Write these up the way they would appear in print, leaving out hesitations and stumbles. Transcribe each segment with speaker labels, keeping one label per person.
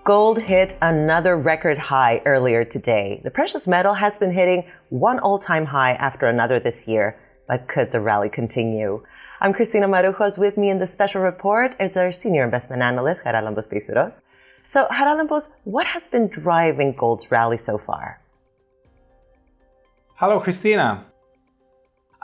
Speaker 1: Gold hit another record high earlier today. The precious metal has been hitting one all-time high after another this year. But could the rally continue? I'm Cristina Marujos. With me in the special report is our senior investment analyst, Haralambos Pissouros. So, Haralambos, what has been driving gold's rally so far?
Speaker 2: Hello, Cristina.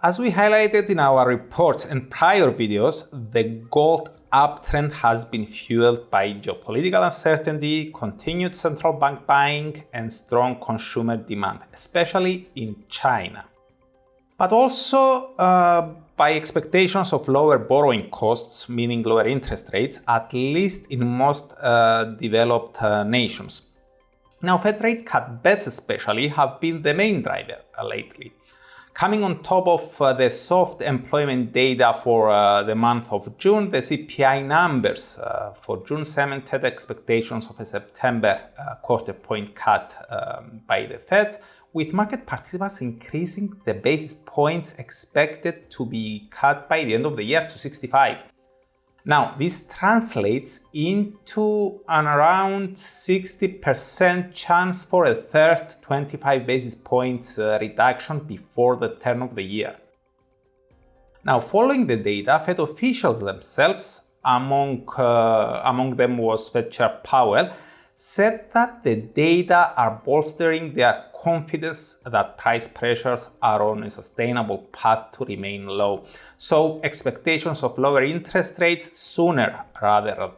Speaker 2: As we highlighted in our reports and prior videos, the gold uptrend has been fueled by geopolitical uncertainty, continued central bank buying, and strong consumer demand, especially in China. But also by expectations of lower borrowing costs, meaning lower interest rates, at least in most developed nations. Now, Fed rate cut bets especially have been the main driver lately. Coming on top of the soft employment data for the month of June, the CPI numbers for June cemented expectations of a September quarter point cut by the Fed, with market participants increasing the basis points expected to be cut by the end of the year to 65. Now, this translates into an around 60% chance for a third 25 basis points reduction before the turn of the year. Now, following the data, Fed officials themselves, among them was Fed Chair Powell, said that the data are bolstering their confidence that price pressures are on a sustainable path to remain low. So expectations of lower interest rates sooner rather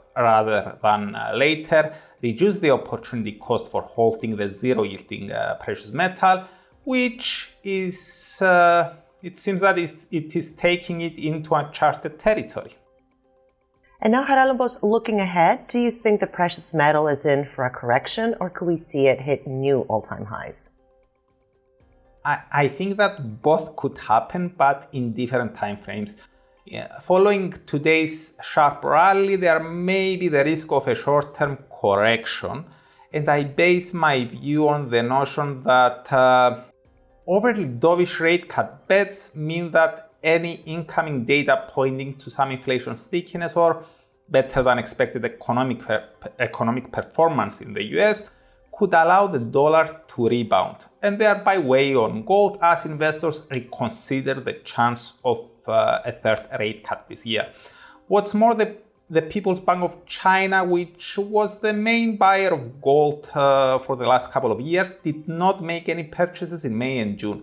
Speaker 2: than later reduce the opportunity cost for holding the zero-yielding precious metal, which is, it seems that it is taking it into uncharted territory.
Speaker 1: And now, Haralambos, looking ahead, do you think the precious metal is in for a correction, or could we see it hit new all-time highs?
Speaker 2: I think that both could happen, but in different time frames. Following today's sharp rally, there may be the risk of a short-term correction, and I base my view on the notion that overly dovish rate cut bets mean that any incoming data pointing to some inflation stickiness or better than expected economic performance in the US could allow the dollar to rebound and thereby weigh on gold as investors reconsider the chance of a third rate cut this year. What's more, the People's Bank of China, which was the main buyer of gold for the last couple of years, did not make any purchases in May and June,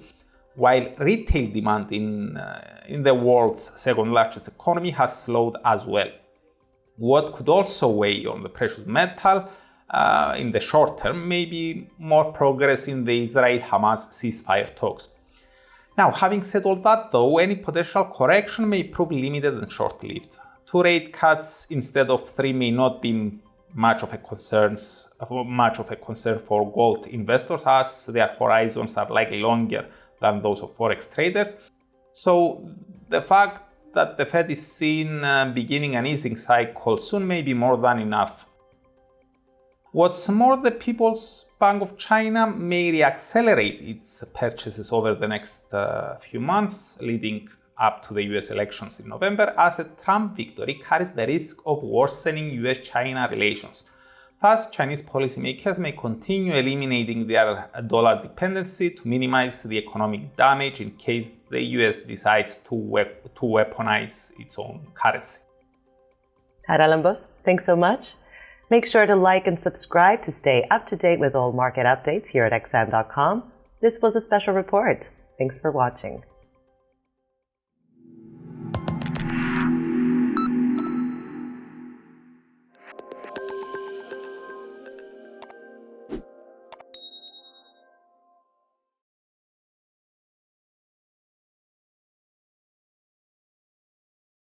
Speaker 2: while retail demand in the world's second largest economy has slowed as well. What could also weigh on the precious metal in the short term may be more progress in the Israel-Hamas ceasefire talks. Now, having said all that though, any potential correction may prove limited and short-lived. 2 rate cuts instead of 3 may not be much of a concern for gold investors, as their horizons are likely longer than those of forex traders. So the fact that the Fed is seen beginning an easing cycle soon may be more than enough. What's more, the People's Bank of China may reaccelerate its purchases over the next few months, leading up to the US elections in November, as a Trump victory carries the risk of worsening US-China relations. Thus, Chinese policymakers may continue eliminating their dollar dependency to minimize the economic damage in case the US decides to weaponize its own currency.
Speaker 1: Haralambos, thanks so much. Make sure to like and subscribe to stay up to date with all market updates here at xm.com. This was a special report. Thanks for watching.